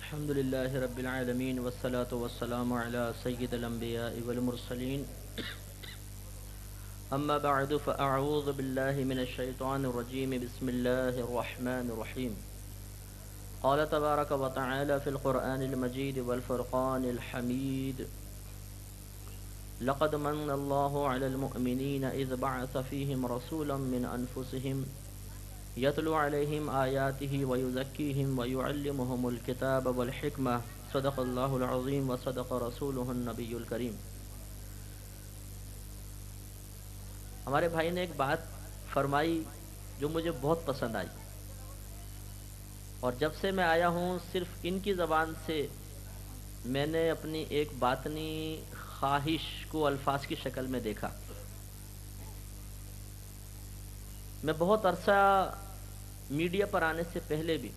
الحمد لله رب العالمين والصلاة والسلام على سيد الأنبياء والمرسلين أما بعد فأعوذ بالله من الشيطان الرجيم بسم الله الرحمن الرحيم قال تبارك وتعالى في القرآن المجيد والفرقان الحميد لقد من الله على المؤمنين إذ بعث فيهم رسولا من أنفسهم يتلو عليهم آياته ويزكيهم ويعلمهم الكتاب والحكمة صدق الله العظيم وصدق رسوله النبي الكريم۔ ہمارے بھائی نے ایک بات فرمائی جو مجھے بہت پسند آئی، اور جب سے میں آیا ہوں صرف ان کی زبان سے میں نے اپنی ایک باطنی خواہش کو الفاظ کی شکل میں دیکھا۔ میں بہت عرصہ میڈیا پر آنے سے پہلے بھی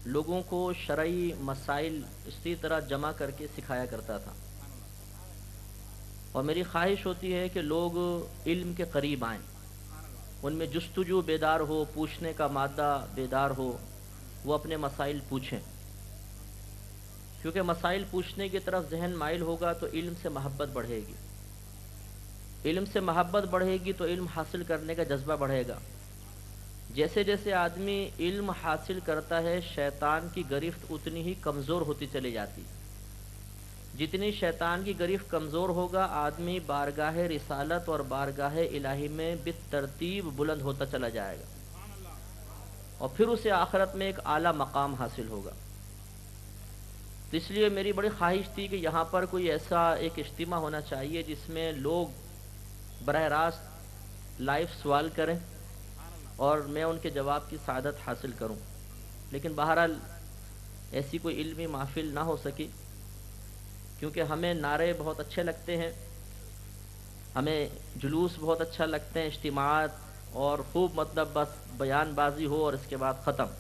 لوگوں کو شرعی مسائل اسی طرح جمع کر کے سکھایا کرتا تھا، اور میری خواہش ہوتی ہے کہ لوگ علم کے قریب آئیں، ان میں جستجو بیدار ہو، پوچھنے کا مادہ بیدار ہو، وہ اپنے مسائل پوچھیں، کیونکہ مسائل پوچھنے کی طرف ذہن مائل ہوگا تو علم سے محبت بڑھے گی، علم سے محبت بڑھے گی تو علم حاصل کرنے کا جذبہ بڑھے گا۔ جیسے جیسے آدمی علم حاصل کرتا ہے شیطان کی گرفت اتنی ہی کمزور ہوتی چلی جاتی، جتنی شیطان کی گرفت کمزور ہوگا آدمی بارگاہ رسالت اور بارگاہ الہی میں بالترتیب بلند ہوتا چلا جائے گا، اور پھر اسے آخرت میں ایک اعلیٰ مقام حاصل ہوگا۔ تو اس لیے میری بڑی خواہش تھی کہ یہاں پر کوئی ایسا ایک اجتماع ہونا چاہیے جس میں لوگ براہ راست لائیو سوال کریں اور میں ان کے جواب کی سعادت حاصل کروں، لیکن بہرحال ایسی کوئی علمی محفل نہ ہو سکی، کیونکہ ہمیں نعرے بہت اچھے لگتے ہیں، ہمیں جلوس بہت اچھا لگتے ہیں، اجتماعات، اور خوب مطلب بس بیان بازی ہو اور اس کے بعد ختم۔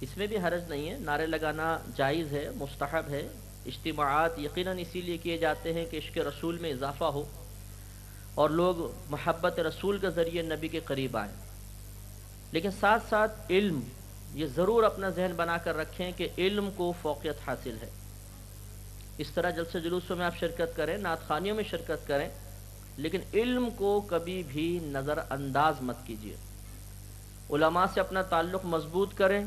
اس میں بھی حرج نہیں ہے، نعرے لگانا جائز ہے، مستحب ہے۔ اجتماعات یقیناً اسی لیے کیے جاتے ہیں کہ عشق رسول میں اضافہ ہو اور لوگ محبت رسول کے ذریعے نبی کے قریب آئیں، لیکن ساتھ ساتھ علم یہ ضرور اپنا ذہن بنا کر رکھیں کہ علم کو فوقیت حاصل ہے۔ اس طرح جلسے جلوسوں میں آپ شرکت کریں، نعت خوانیوں میں شرکت کریں، لیکن علم کو کبھی بھی نظر انداز مت کیجیے۔ علماء سے اپنا تعلق مضبوط کریں،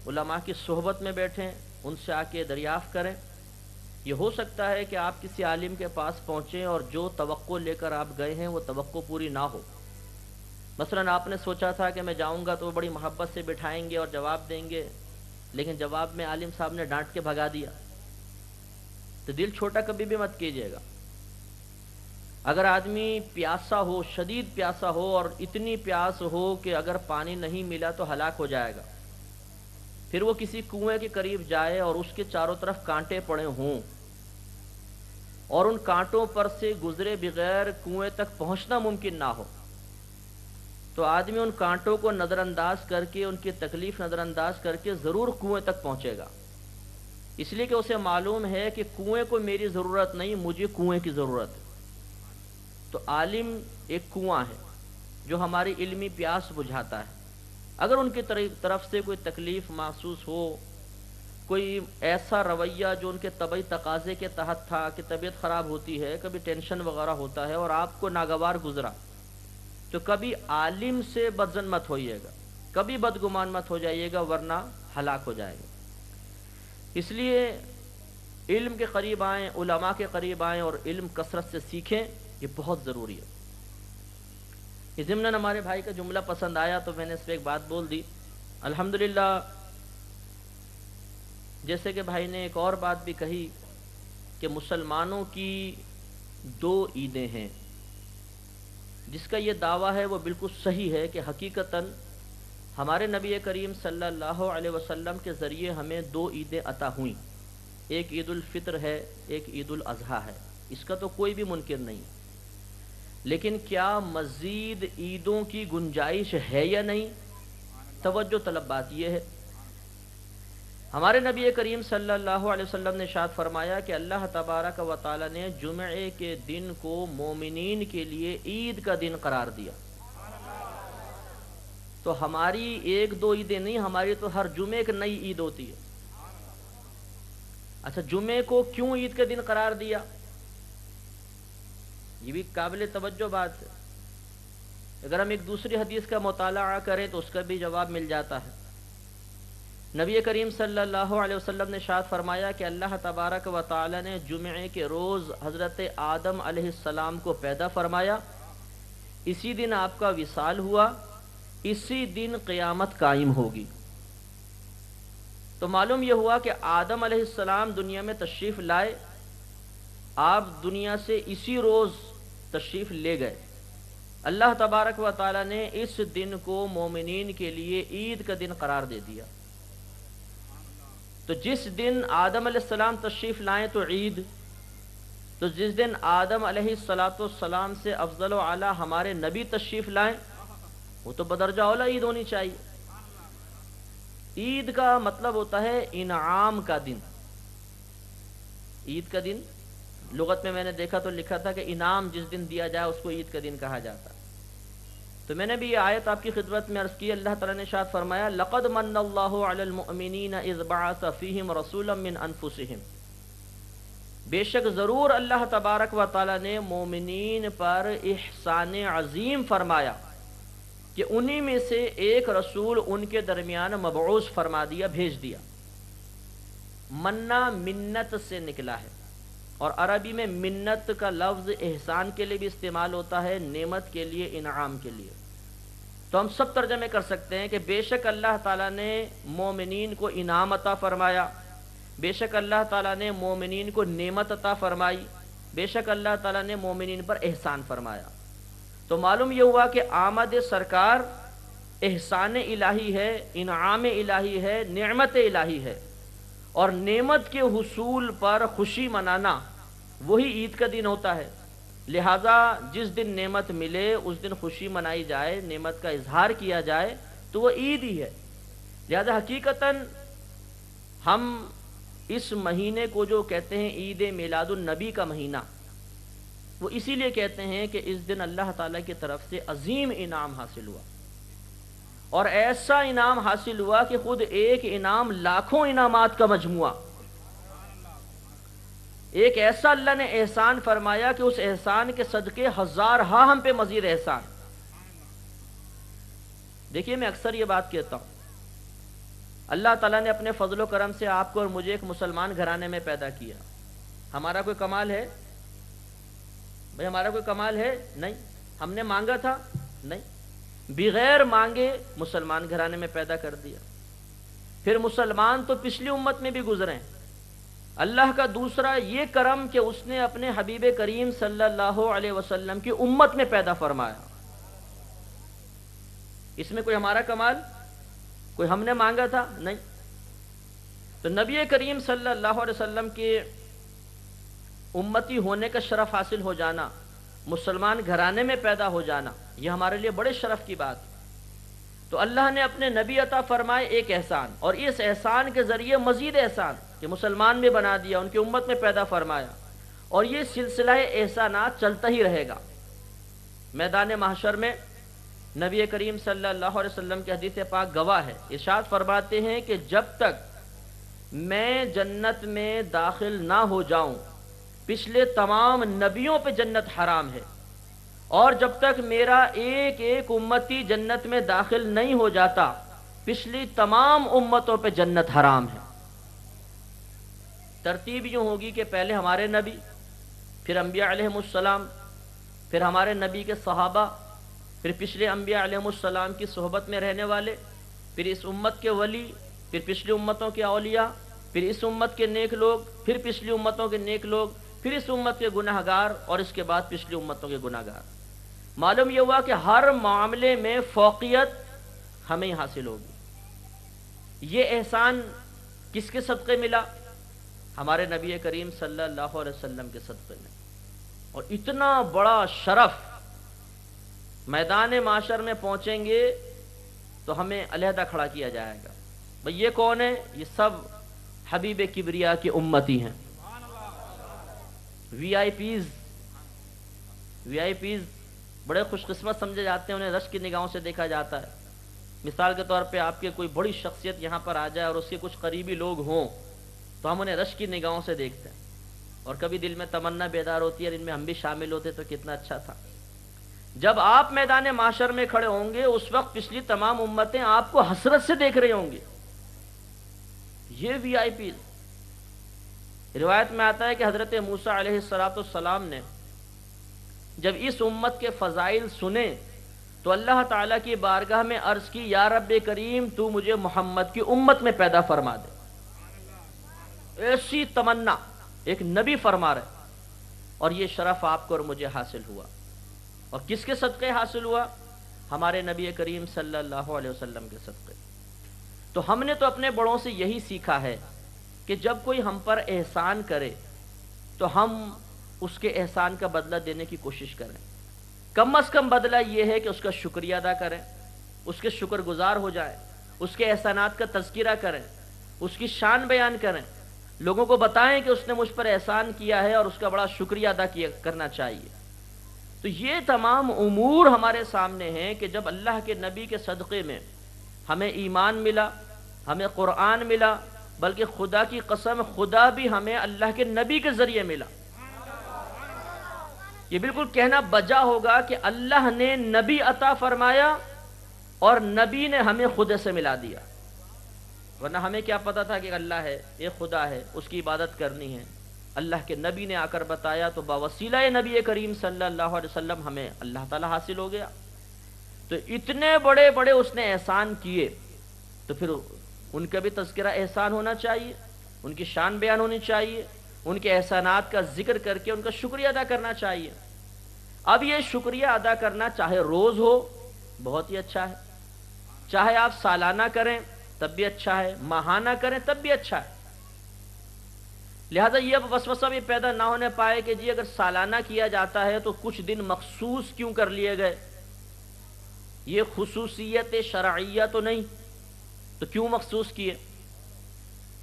علماء کی صحبت میں بیٹھیں، ان سے آ کے دریافت کریں۔ یہ ہو سکتا ہے کہ آپ کسی عالم کے پاس پہنچیں اور جو توقع لے کر آپ گئے ہیں وہ توقع پوری نہ ہو۔ مثلاً آپ نے سوچا تھا کہ میں جاؤں گا تو وہ بڑی محبت سے بٹھائیں گے اور جواب دیں گے، لیکن جواب میں عالم صاحب نے ڈانٹ کے بھگا دیا، تو دل چھوٹا کبھی بھی مت کیجیے گا۔ اگر آدمی پیاسا ہو، شدید پیاسا ہو، اور اتنی پیاس ہو کہ اگر پانی نہیں ملا تو ہلاک ہو جائے گا، پھر وہ کسی کنویں کے قریب جائے اور اس کے چاروں طرف کانٹے پڑے ہوں اور ان کانٹوں پر سے گزرے بغیر کنویں تک پہنچنا ممکن نہ ہو، تو آدمی ان کانٹوں کو نظر انداز کر کے، ان کی تکلیف نظر انداز کر کے ضرور کنویں تک پہنچے گا، اس لیے کہ اسے معلوم ہے کہ کنویں کو میری ضرورت نہیں، مجھے کنویں کی ضرورت ہے۔ تو عالم ایک کنواں ہے جو ہماری علمی پیاس بجھاتا ہے۔ اگر ان کی طرف سے کوئی تکلیف محسوس ہو، کوئی ایسا رویہ جو ان کے طبعی تقاضے کے تحت تھا کہ طبیعت خراب ہوتی ہے، کبھی ٹینشن وغیرہ ہوتا ہے اور آپ کو ناگوار گزرا، تو کبھی عالم سے بدظن مت ہوئیے گا، کبھی بدگمان مت ہو جائیے گا، ورنہ ہلاک ہو جائے گا۔ اس لیے علم کے قریب آئیں، علماء کے قریب آئیں اور علم کثرت سے سیکھیں، یہ بہت ضروری ہے۔ یہ ضمناً ہمارے بھائی کا جملہ پسند آیا تو میں نے اس پہ ایک بات بول دی۔ الحمدللہ جیسے کہ بھائی نے ایک اور بات بھی کہی کہ مسلمانوں کی دو عیدیں ہیں، جس کا یہ دعویٰ ہے وہ بالکل صحیح ہے کہ حقیقتاً ہمارے نبی کریم صلی اللہ علیہ وسلم کے ذریعے ہمیں دو عیدیں عطا ہوئیں، ایک عید الفطر ہے، ایک عید الاضحیٰ ہے، اس کا تو کوئی بھی منکر نہیں، لیکن کیا مزید عیدوں کی گنجائش ہے یا نہیں؟ توجہ طلب بات یہ ہے، ہمارے نبی کریم صلی اللہ علیہ وسلم نے ارشاد فرمایا کہ اللہ تبارک و تعالی نے جمعے کے دن کو مومنین کے لیے عید کا دن قرار دیا۔ تو ہماری ایک دو عیدیں نہیں، ہماری تو ہر جمعے ایک نئی عید ہوتی ہے۔ اچھا، جمعے کو کیوں عید کا دن قرار دیا؟ یہ بھی قابل توجہ بات ہے۔ اگر ہم ایک دوسری حدیث کا مطالعہ کریں تو اس کا بھی جواب مل جاتا ہے۔ نبی کریم صلی اللہ علیہ وسلم نے ارشاد فرمایا کہ اللہ تبارک و تعالی نے جمعے کے روز حضرت آدم علیہ السلام کو پیدا فرمایا، اسی دن آپ کا وصال ہوا، اسی دن قیامت قائم ہوگی۔ تو معلوم یہ ہوا کہ آدم علیہ السلام دنیا میں تشریف لائے، آپ دنیا سے اسی روز تشریف لے گئے۔ اللہ تبارک و تعالی نے اس دن کو مومنین کے لیے عید کا دن قرار دے دیا۔ تو جس دن آدم علیہ السلام تشریف لائیں تو عید، تو جس دن آدم علیہ السلام سے افضل و اعلیٰ ہمارے نبی تشریف لائیں وہ تو بدرجہ اولا عید ہونی چاہیے۔ عید کا مطلب ہوتا ہے انعام کا دن۔ عید کا دن لغت میں نے دیکھا تو لکھا تھا کہ انعام جس دن دیا جائے اس کو عید کا دن کہا جاتا ہے۔ تو میں نے بھی یہ آیت آپ کی خدمت میں عرض کی، اللہ تعالیٰ نے ارشاد فرمایا لقد من اللہ علی المؤمنین اذ بعث فیہم رسولا من انفسہم، بے شک ضرور اللہ تبارک و تعالیٰ نے مومنین پر احسان عظیم فرمایا کہ انہی میں سے ایک رسول ان کے درمیان مبعوث فرما دیا، بھیج دیا۔ منا منت سے نکلا ہے، اور عربی میں منت کا لفظ احسان کے لیے بھی استعمال ہوتا ہے، نعمت کے لیے، انعام کے لیے۔ تو ہم سب ترجمے کر سکتے ہیں کہ بے شک اللہ تعالیٰ نے مومنین کو انعام عطا فرمایا، بے شک اللہ تعالیٰ نے مومنین کو نعمت عطا فرمائی، بے شک اللہ تعالیٰ نے مومنین پر احسان فرمایا۔ تو معلوم یہ ہوا کہ آمد سرکار احسان الہی ہے، انعام الہی ہے، نعمت الہی ہے، اور نعمت کے حصول پر خوشی منانا وہی عید کا دن ہوتا ہے۔ لہٰذا جس دن نعمت ملے اس دن خوشی منائی جائے، نعمت کا اظہار کیا جائے تو وہ عید ہی ہے۔ لہٰذا حقیقتاً ہم اس مہینے کو جو کہتے ہیں عید میلاد النبی کا مہینہ، وہ اسی لیے کہتے ہیں کہ اس دن اللہ تعالیٰ کی طرف سے عظیم انعام حاصل ہوا، اور ایسا انعام حاصل ہوا کہ خود ایک انعام لاکھوں انعامات کا مجموعہ، ایک ایسا اللہ نے احسان فرمایا کہ اس احسان کے صدقے ہزارہا ہم پہ مزید احسان۔ دیکھیے میں اکثر یہ بات کہتا ہوں، اللہ تعالیٰ نے اپنے فضل و کرم سے آپ کو اور مجھے ایک مسلمان گھرانے میں پیدا کیا۔ ہمارا کوئی کمال ہے؟ بھئی ہمارا کوئی کمال ہے؟ نہیں۔ ہم نے مانگا تھا؟ نہیں۔ بغیر مانگے مسلمان گھرانے میں پیدا کر دیا۔ پھر مسلمان تو پچھلی امت میں بھی گزرے ہیں۔ اللہ کا دوسرا یہ کرم کہ اس نے اپنے حبیب کریم صلی اللہ علیہ وسلم کی امت میں پیدا فرمایا۔ اس میں کوئی ہمارا کمال؟ کوئی ہم نے مانگا تھا؟ نہیں۔ تو نبی کریم صلی اللہ علیہ وسلم کے امتی ہونے کا شرف حاصل ہو جانا، مسلمان گھرانے میں پیدا ہو جانا، یہ ہمارے لیے بڑے شرف کی بات۔ تو اللہ نے اپنے نبی عطا فرمائے ایک احسان، اور اس احسان کے ذریعے مزید احسان کہ مسلمان میں بنا دیا، ان کی امت میں پیدا فرمایا، اور یہ سلسلہ احسانات چلتا ہی رہے گا۔ میدان محشر میں نبی کریم صلی اللہ علیہ وسلم کی حدیث پاک گواہ ہے، ارشاد فرماتے ہیں کہ جب تک میں جنت میں داخل نہ ہو جاؤں پچھلے تمام نبیوں پہ جنت حرام ہے، اور جب تک میرا ایک ایک امتی جنت میں داخل نہیں ہو جاتا پچھلی تمام امتوں پہ جنت حرام ہے۔ ترتیب یوں ہوگی کہ پہلے ہمارے نبی، پھر انبیاء علیہم السلام، پھر ہمارے نبی کے صحابہ، پھر پچھلے انبیاء علیہم السلام کی صحبت میں رہنے والے، پھر اس امت کے ولی، پھر پچھلی امتوں کے اولیاء، پھر اس امت کے نیک لوگ، پھر پچھلی امتوں کے نیک لوگ، پھر اس امت کے گناہ گار، اور اس کے بعد پچھلی امتوں کے گناہ گار۔ معلوم یہ ہوا کہ ہر معاملے میں فوقیت ہمیں ہی حاصل ہوگی۔ یہ احسان کس کے صدقے ملا؟ ہمارے نبی کریم صلی اللہ علیہ وسلم کے صدقے میں۔ اور اتنا بڑا شرف، میدان معاشر میں پہنچیں گے تو ہمیں علیحدہ کھڑا کیا جائے گا، بھئی یہ کون ہے؟ یہ سب حبیب کبریا کی امتی ہیں۔ وی آئی پیز بڑے خوش قسمت سمجھے جاتے ہیں، انہیں رشک کی نگاہوں سے دیکھا جاتا ہے۔ مثال کے طور پہ آپ کے کوئی بڑی شخصیت یہاں پر آ جائے اور اس کے کچھ قریبی لوگ ہوں تو ہم انہیں رشک کی نگاہوں سے دیکھتے ہیں، اور کبھی دل میں تمنا بیدار ہوتی ہے اور ان میں ہم بھی شامل ہوتے تو کتنا اچھا تھا۔ جب آپ میدان محشر میں کھڑے ہوں گے اس وقت پچھلی تمام امتیں آپ کو حسرت سے دیکھ رہی ہوں گی۔ یہ وی آئی پی، روایت میں آتا ہے کہ حضرت موسیٰ علیہ السلام نے جب اس امت کے فضائل سنے تو اللہ تعالیٰ کی بارگاہ میں عرض کی، یا رب کریم تو مجھے محمد کی امت میں پیدا فرما دے۔ ایسی تمنا ایک نبی فرما رہے، اور یہ شرف آپ کو اور مجھے حاصل ہوا، اور کس کے صدقے حاصل ہوا؟ ہمارے نبی کریم صلی اللہ علیہ وسلم کے صدقے۔ تو ہم نے تو اپنے بڑوں سے یہی سیکھا ہے کہ جب کوئی ہم پر احسان کرے تو ہم اس کے احسان کا بدلہ دینے کی کوشش کریں، کم از کم بدلہ یہ ہے کہ اس کا شکریہ ادا کریں، اس کے شکر گزار ہو جائیں، اس کے احسانات کا تذکرہ کریں، اس کی شان بیان کریں، لوگوں کو بتائیں کہ اس نے مجھ پر احسان کیا ہے اور اس کا بڑا شکریہ ادا کرنا چاہیے۔ تو یہ تمام امور ہمارے سامنے ہیں کہ جب اللہ کے نبی کے صدقے میں ہمیں ایمان ملا، ہمیں قرآن ملا، بلکہ خدا کی قسم خدا بھی ہمیں اللہ کے نبی کے ذریعے ملا۔ یہ بالکل کہنا بجا ہوگا کہ اللہ نے نبی عطا فرمایا اور نبی نے ہمیں خدا سے ملا دیا، ورنہ ہمیں کیا پتا تھا کہ اللہ ہے، ایک خدا ہے، اس کی عبادت کرنی ہے۔ اللہ کے نبی نے آ کر بتایا تو باوسیلہ نبی کریم صلی اللہ علیہ وسلم ہمیں اللہ تعالی حاصل ہو گیا۔ تو اتنے بڑے بڑے اس نے احسان کیے تو پھر ان کا بھی تذکرہ احسان ہونا چاہیے، ان کی شان بیان ہونی چاہیے، ان کے احسانات کا ذکر کر کے ان کا شکریہ ادا کرنا چاہیے۔ اب یہ شکریہ ادا کرنا چاہے روز ہو بہت ہی اچھا ہے، چاہے آپ سالانہ کریں تب بھی اچھا ہے، ماہانہ کریں تب بھی اچھا ہے۔ لہذا یہ اب وسوسہ بھی پیدا نہ ہونے پائے کہ جی اگر سالانہ کیا جاتا ہے تو کچھ دن مخصوص کیوں کر لیے گئے، یہ خصوصیت شرعیہ تو نہیں، تو کیوں مخصوص کیے؟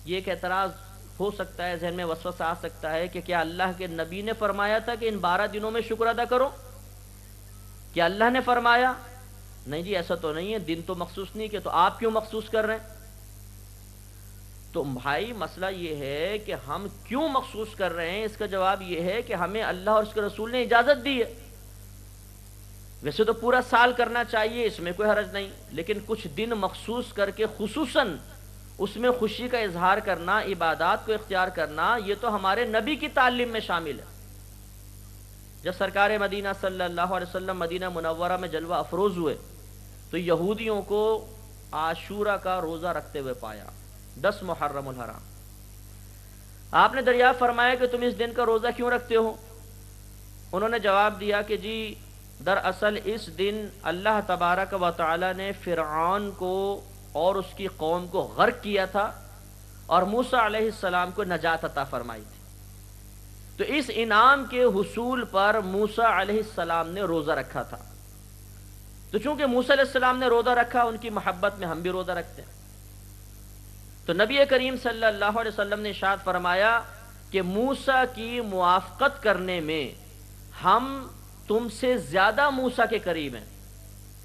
یہ ایک اعتراض ہو سکتا ہے، ذہن میں وسوسہ آ سکتا ہے کہ کیا اللہ کے نبی نے فرمایا تھا کہ ان 12 دنوں میں شکر ادا کرو؟ کیا اللہ نے فرمایا؟ نہیں جی ایسا تو نہیں ہے، دن تو مخصوص نہیں کہ، تو آپ کیوں مخصوص کر رہے ہیں؟ تو بھائی مسئلہ یہ ہے کہ ہم کیوں مخصوص کر رہے ہیں، اس کا جواب یہ ہے کہ ہمیں اللہ اور اس کے رسول نے اجازت دی ہے۔ ویسے تو پورا سال کرنا چاہیے، اس میں کوئی حرج نہیں، لیکن کچھ دن مخصوص کر کے خصوصاً اس میں خوشی کا اظہار کرنا، عبادات کو اختیار کرنا، یہ تو ہمارے نبی کی تعلیم میں شامل ہے۔ جب سرکار مدینہ صلی اللہ علیہ وسلم مدینہ منورہ میں جلوہ افروز ہوئے تو یہودیوں کو عاشورہ کا روزہ رکھتے ہوئے پایا، 10 محرم الحرام۔ آپ نے دریافت فرمایا کہ تم اس دن کا روزہ کیوں رکھتے ہو؟ انہوں نے جواب دیا کہ جی دراصل اس دن اللہ تبارک و تعالی نے فرعون کو اور اس کی قوم کو غرق کیا تھا اور موسیٰ علیہ السلام کو نجات عطا فرمائی تھی، تو اس انعام کے حصول پر موسیٰ علیہ السلام نے روزہ رکھا تھا۔ تو چونکہ موسیٰ علیہ السلام نے روزہ رکھا، ان کی محبت میں ہم بھی روزہ رکھتے ہیں۔ تو نبی کریم صلی اللہ علیہ وسلم نے ارشاد فرمایا کہ موسیٰ کی موافقت کرنے میں ہم تم سے زیادہ موسیٰ کے قریب ہیں،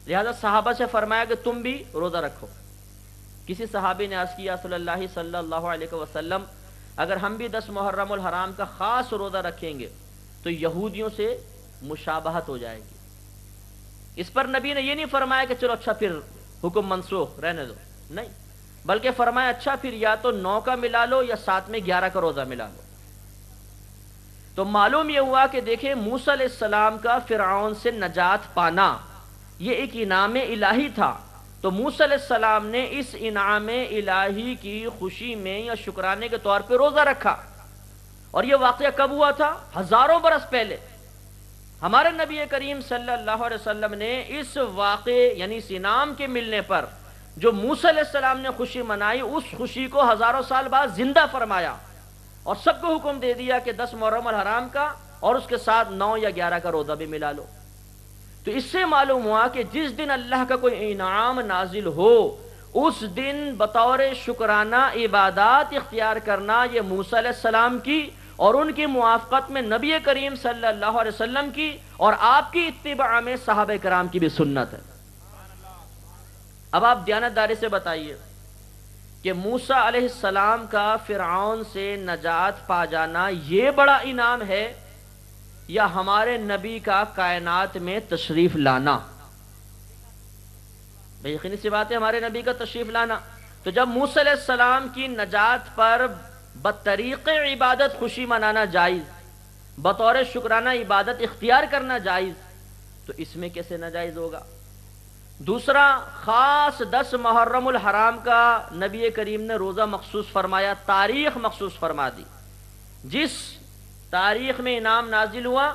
لہذا صحابہ سے فرمایا کہ تم بھی روزہ رکھو۔ کسی صحابی نے عرض کیا صلی اللہ علیہ وسلم اگر ہم بھی 10 محرم الحرام کا خاص روزہ رکھیں گے تو یہودیوں سے مشابہت ہو جائے گی۔ اس پر نبی نے یہ نہیں فرمایا کہ چلو اچھا پھر حکم منسوخ رہنے دو، نہیں، بلکہ فرمایا اچھا پھر یا تو 9 کا ملا لو یا ساتھ میں 11 کا روزہ ملا لو۔ تو معلوم یہ ہوا کہ دیکھیں موسیٰ علیہ السلام کا فرعون سے نجات پانا یہ ایک انعام الہی تھا، تو موسیٰ علیہ السلام نے اس انعام الہی کی خوشی میں یا شکرانے کے طور پہ روزہ رکھا۔ اور یہ واقعہ کب ہوا تھا؟ ہزاروں برس پہلے۔ ہمارے نبی کریم صلی اللہ علیہ وسلم نے اس واقعے یعنی اس انعام کے ملنے پر جو موسیٰ علیہ السلام نے خوشی منائی، اس خوشی کو ہزاروں سال بعد زندہ فرمایا اور سب کو حکم دے دیا کہ 10 محرم الحرام کا اور اس کے ساتھ 9 یا 11 کا روزہ بھی ملا لو۔ تو اس سے معلوم ہوا کہ جس دن اللہ کا کوئی انعام نازل ہو اس دن بطور شکرانہ عبادات اختیار کرنا یہ موسیٰ علیہ السلام کی اور ان کی موافقت میں نبی کریم صلی اللہ علیہ وسلم کی اور آپ کی اتباع میں صحابہ کرام کی بھی سنت ہے۔ اب آپ دیانتداری سے بتائیے کہ موسیٰ علیہ السلام کا فرعون سے نجات پا جانا یہ بڑا انعام ہے یا ہمارے نبی کا کائنات میں تشریف لانا؟ بھئی یقینی سی بات ہے ہمارے نبی کا تشریف لانا. تو جب موسیٰ علیہ السلام کی نجات پر بطریق عبادت خوشی منانا جائز، بطور شکرانہ عبادت اختیار کرنا جائز، تو اس میں کیسے ناجائز ہوگا؟ دوسرا، خاص 10 محرم الحرام کا نبی کریم نے روزہ مخصوص فرمایا، تاریخ مخصوص فرما دی. جس تاریخ میں انعام نازل ہوا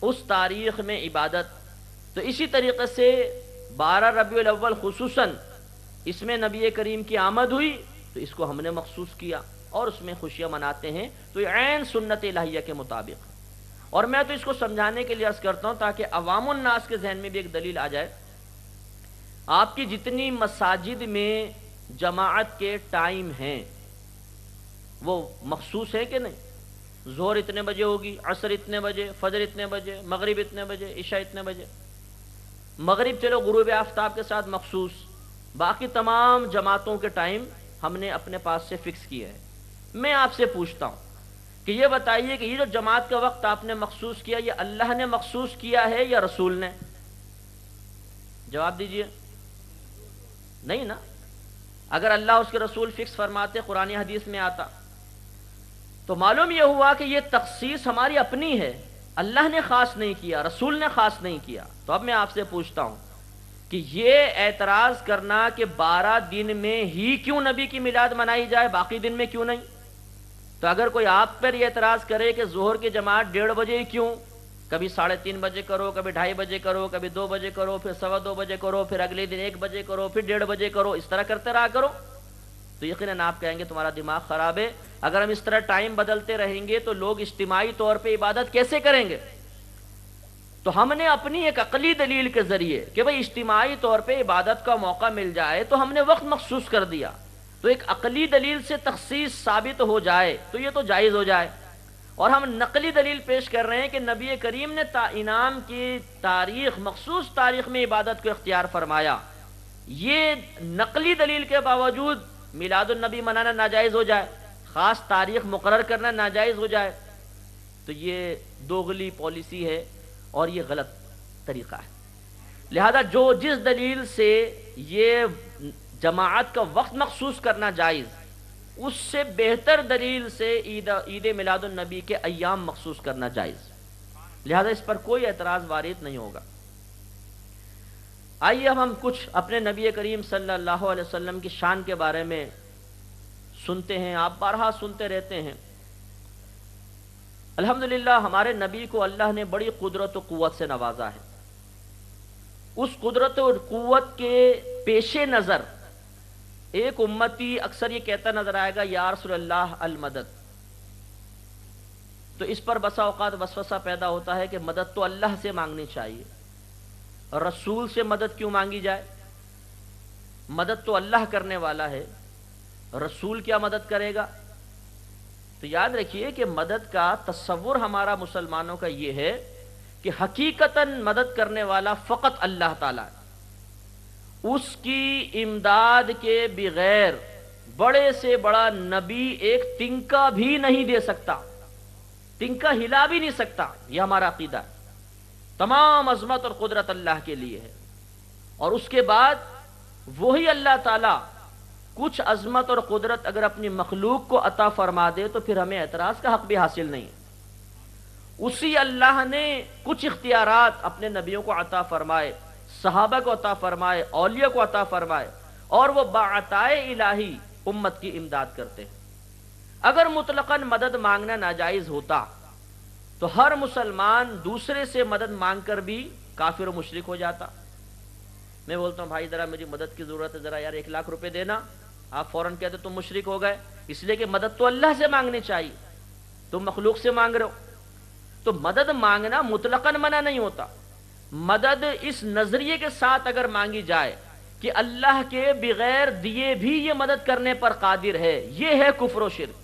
اس تاریخ میں عبادت. تو اسی طریقے سے 12 ربیع الاول خصوصاً اس میں نبی کریم کی آمد ہوئی تو اس کو ہم نے مخصوص کیا اور اس میں خوشیاں مناتے ہیں. تو یہ عین سنت الہیہ کے مطابق. اور میں تو اس کو سمجھانے کے لیے عرض کرتا ہوں تاکہ عوام الناس کے ذہن میں بھی ایک دلیل آ جائے. آپ کی جتنی مساجد میں جماعت کے ٹائم ہیں وہ مخصوص ہے کہ نہیں؟ ظہر اتنے بجے ہوگی، عصر اتنے بجے، فجر اتنے بجے، مغرب اتنے بجے، عشاء اتنے بجے. مغرب چلو غروب آفتاب کے ساتھ مخصوص، باقی تمام جماعتوں کے ٹائم ہم نے اپنے پاس سے فکس کیا ہے. میں آپ سے پوچھتا ہوں کہ یہ بتائیے کہ یہ جو جماعت کا وقت آپ نے مخصوص کیا یہ اللہ نے مخصوص کیا ہے یا رسول نے؟ جواب دیجئے. نہیں نا. اگر اللہ اس کے رسول فکس فرماتے، قرآن حدیث میں آتا، تو معلوم یہ ہوا کہ یہ تخصیص ہماری اپنی ہے، اللہ نے خاص نہیں کیا، رسول نے خاص نہیں کیا. تو اب میں آپ سے پوچھتا ہوں کہ یہ اعتراض کرنا کہ 12 دن میں ہی کیوں نبی کی میلاد منائی جائے، باقی دن میں کیوں نہیں؟ تو اگر کوئی آپ پر یہ اعتراض کرے کہ ظہر کی جماعت 1:30 بجے ہی کیوں، کبھی 3:30 بجے کرو، کبھی 2:30 بجے کرو، کبھی 2 بجے کرو، پھر 2:15 بجے کرو، پھر اگلے دن 1 بجے کرو، پھر 1:30 بجے کرو، اس طرح کرتے رہا کرو، تو یقیناً آپ کہیں گے تمہارا دماغ خراب ہے. اگر ہم اس طرح ٹائم بدلتے رہیں گے تو لوگ اجتماعی طور پہ عبادت کیسے کریں گے؟ تو ہم نے اپنی ایک عقلی دلیل کے ذریعے کہ بھئی اجتماعی طور پہ عبادت کا موقع مل جائے تو ہم نے وقت مخصوص کر دیا. تو ایک عقلی دلیل سے تخصیص ثابت ہو جائے تو یہ تو جائز ہو جائے. اور ہم نقلی دلیل پیش کر رہے ہیں کہ نبی کریم نے انعام کی تاریخ، مخصوص تاریخ میں عبادت کو اختیار فرمایا. یہ نقلی دلیل کے باوجود میلاد النبی منانا ناجائز ہو جائے، خاص تاریخ مقرر کرنا ناجائز ہو جائے، تو یہ دوغلی پالیسی ہے اور یہ غلط طریقہ ہے. لہذا جو جس دلیل سے یہ جماعت کا وقت مخصوص کرنا جائز، اس سے بہتر دلیل سے عید میلاد النبی کے ایام مخصوص کرنا جائز. لہذا اس پر کوئی اعتراض وارد نہیں ہوگا. آئیے اب ہم کچھ اپنے نبی کریم صلی اللہ علیہ وسلم کی شان کے بارے میں سنتے ہیں. آپ بارہا سنتے رہتے ہیں. الحمدللہ ہمارے نبی کو اللہ نے بڑی قدرت و قوت سے نوازا ہے. اس قدرت و قوت کے پیش نظر ایک امتی اکثر یہ کہتا نظر آئے گا یا رسول اللہ المدد. تو اس پر بسا اوقات وسوسہ پیدا ہوتا ہے کہ مدد تو اللہ سے مانگنی چاہیے، رسول سے مدد کیوں مانگی جائے؟ مدد تو اللہ کرنے والا ہے، رسول کیا مدد کرے گا؟ تو یاد رکھیے کہ مدد کا تصور ہمارا مسلمانوں کا یہ ہے کہ حقیقتاً مدد کرنے والا فقط اللہ تعالیٰ ہے. اس کی امداد کے بغیر بڑے سے بڑا نبی ایک تنکا بھی نہیں دے سکتا، تنکا ہلا بھی نہیں سکتا. یہ ہمارا عقیدہ ہے. تمام عظمت اور قدرت اللہ کے لیے ہے. اور اس کے بعد وہی اللہ تعالیٰ کچھ عظمت اور قدرت اگر اپنی مخلوق کو عطا فرما دے تو پھر ہمیں اعتراض کا حق بھی حاصل نہیں ہے. اسی اللہ نے کچھ اختیارات اپنے نبیوں کو عطا فرمائے، صحابہ کو عطا فرمائے، اولیاء کو عطا فرمائے، اور وہ بعطائے الہی امت کی امداد کرتے ہیں. اگر مطلقاً مدد مانگنا ناجائز ہوتا تو ہر مسلمان دوسرے سے مدد مانگ کر بھی کافر و مشرک ہو جاتا. میں بولتا ہوں بھائی ذرا مجھے مدد کی ضرورت ہے، ذرا یار 1 لاکھ روپے دینا، آپ فوراً کہتے تم مشرک ہو گئے، اس لیے کہ مدد تو اللہ سے مانگنی چاہیے، تم مخلوق سے مانگ رہے ہو. تو مدد مانگنا مطلقاً منع نہیں ہوتا. مدد اس نظریے کے ساتھ اگر مانگی جائے کہ اللہ کے بغیر دیے بھی یہ مدد کرنے پر قادر ہے، یہ ہے کفر و شرک.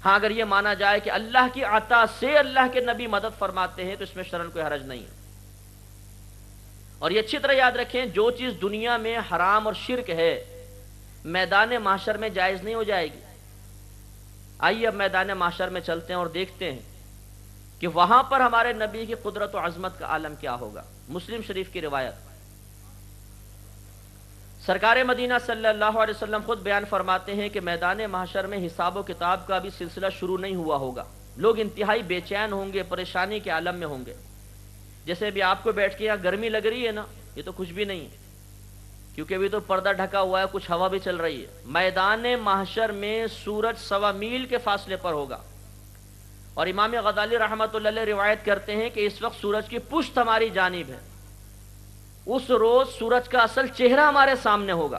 ہاں اگر یہ مانا جائے کہ اللہ کی عطا سے اللہ کے نبی مدد فرماتے ہیں تو اس میں شرعاً کوئی حرج نہیں ہے. اور یہ اچھی طرح یاد رکھیں، جو چیز دنیا میں حرام اور شرک ہے میدان محشر میں جائز نہیں ہو جائے گی۔ آئیے اب میدان محشر میں چلتے ہیں اور دیکھتے ہیں کہ وہاں پر ہمارے نبی کی قدرت و عظمت کا عالم کیا ہوگا۔ مسلم شریف کی روایت، سرکار مدینہ صلی اللہ علیہ وسلم خود بیان فرماتے ہیں کہ میدان محشر میں حساب و کتاب کا بھی سلسلہ شروع نہیں ہوا ہوگا، لوگ انتہائی بے چین ہوں گے، پریشانی کے عالم میں ہوں گے۔ جیسے بھی آپ کو بیٹھ کے یہاں گرمی لگ رہی ہے نا، یہ تو کچھ بھی نہیں ہے، کیونکہ ابھی تو پردہ ڈھکا ہوا ہے، کچھ ہوا بھی چل رہی ہے۔ میدان محشر میں سورج 1.25 میل کے فاصلے پر ہوگا، اور امام غزالی رحمۃ اللہ علیہ روایت کرتے ہیں کہ اس وقت سورج کی پشت ہماری جانب ہے، اس روز سورج کا اصل چہرہ ہمارے سامنے ہوگا۔